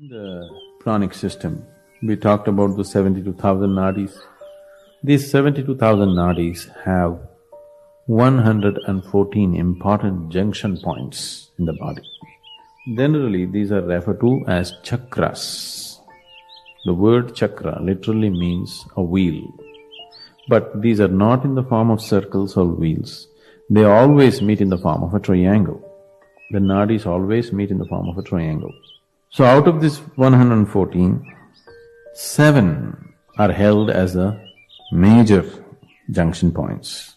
In the pranic system, we talked about the 72,000 nadis. These 72,000 nadis have 114 important junction points in the body. Generally, these are referred to as chakras. The word chakra literally means a wheel. But these are not in the form of circles or wheels. They always meet in the form of a triangle. The nadis always meet in the form of a triangle. So out of this 114, 7 are held as the major junction points.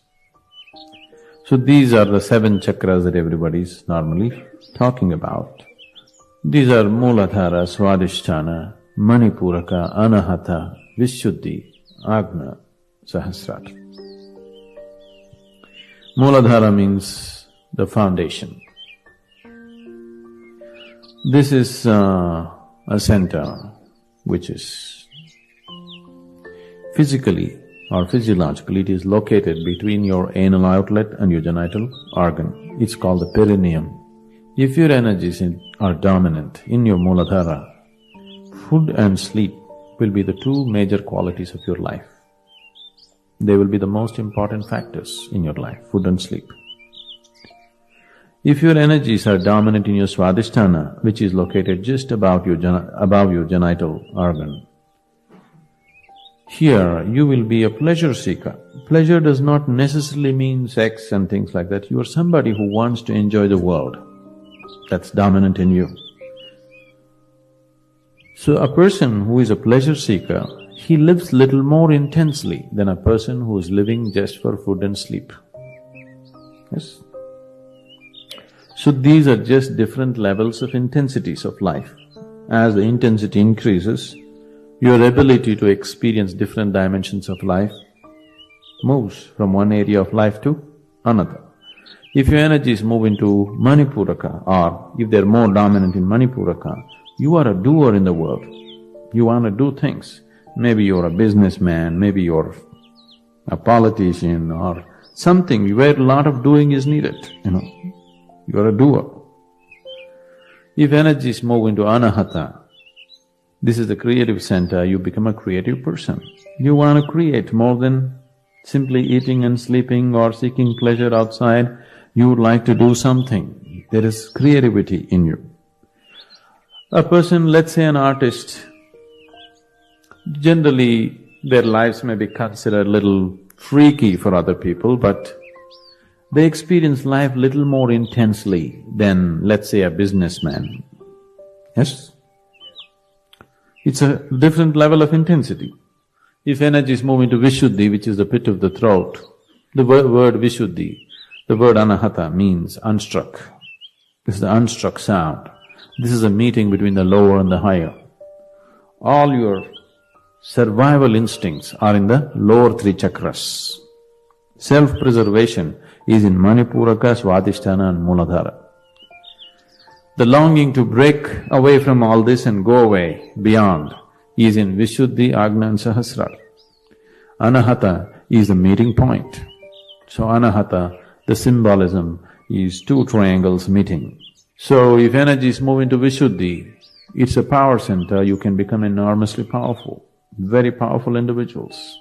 So these are the 7 chakras that everybody is normally talking about. These are Mooladhara, Swadhisthana, Manipuraka, Anahata, Vishuddhi, Agna, Sahasrara. Mooladhara means the foundation. This is a center which is physically or physiologically, it is located between your anal outlet and your genital organ. It's called the perineum. If your energies are dominant in your Mooladhara, food and sleep will be the 2 major qualities of your life. They will be the most important factors in your life, food and sleep. If your energies are dominant in your Swadhisthana, which is located just above your genital organ, here you will be a pleasure seeker. Pleasure does not necessarily mean sex and things like that. You are somebody who wants to enjoy the world. That's dominant in you. So a person who is a pleasure seeker, he lives little more intensely than a person who is living just for food and sleep. Yes? So these are just different levels of intensities of life. As the intensity increases, your ability to experience different dimensions of life moves from one area of life to another. If your energies move into Manipuraka, or if they're more dominant in Manipuraka, you are a doer in the world. You want to do things. Maybe you're a businessman, maybe you're a politician or something where a lot of doing is needed, You're a doer. If energies move into Anahata, this is the creative center, you become a creative person. You want to create more than simply eating and sleeping or seeking pleasure outside. You would like to do something. There is creativity in you. A person, let's say an artist, generally their lives may be considered a little freaky for other people, but they experience life little more intensely than, let's say, a businessman. Yes? It's a different level of intensity. If energies move into Vishuddhi, which is the pit of the throat, the word Vishuddhi, the word Anahata means unstruck. This is the unstruck sound. This is a meeting between the lower and the higher. All your survival instincts are in the lower 3 chakras. Self-preservation is in Manipuraka, Swadhisthana and Mooladhara. The longing to break away from all this and go away beyond is in Vishuddhi, Agna and Sahasrara. Anahata is the meeting point. So Anahata, the symbolism is 2 triangles meeting. So if energies move into Vishuddhi, it's a power center, you can become enormously powerful, very powerful individuals.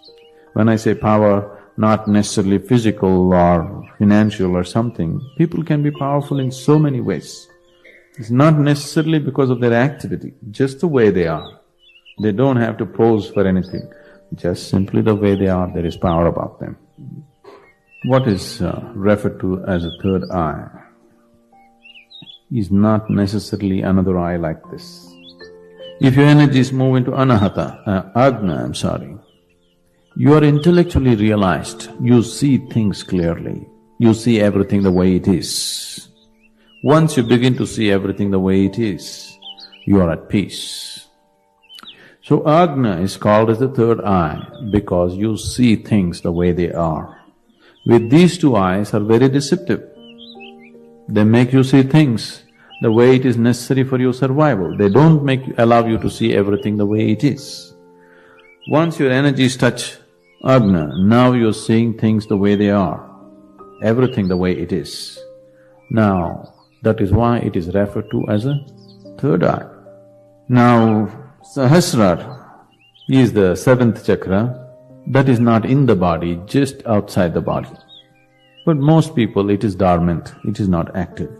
When I say power, not necessarily physical or financial or something, people can be powerful in so many ways. It's not necessarily because of their activity, just the way they are. They don't have to pose for anything, just simply the way they are, there is power about them. What is referred to as a 3rd eye is not necessarily another eye like this. If your energies move into Agna, you are intellectually realized, you see things clearly, you see everything the way it is. Once you begin to see everything the way it is, you are at peace. So Agna is called as the 3rd eye because you see things the way they are. With these 2 eyes are very deceptive. They make you see things the way it is necessary for your survival. They don't allow you to see everything the way it is. Once your energies touch Agna, now you're seeing things the way they are, everything the way it is. Now, that is why it is referred to as a 3rd eye. Now, Sahasrara is the seventh chakra that is not in the body, just outside the body. But most people, it is dormant, it is not active.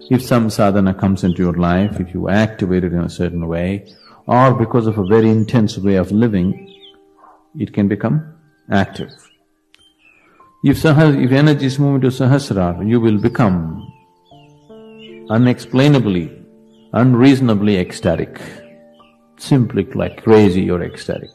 If some sadhana comes into your life, if you activate it in a certain way, or because of a very intense way of living, it can become active. If energy is moving to Sahasrara, you will become unexplainably, unreasonably ecstatic, simply like crazy or ecstatic.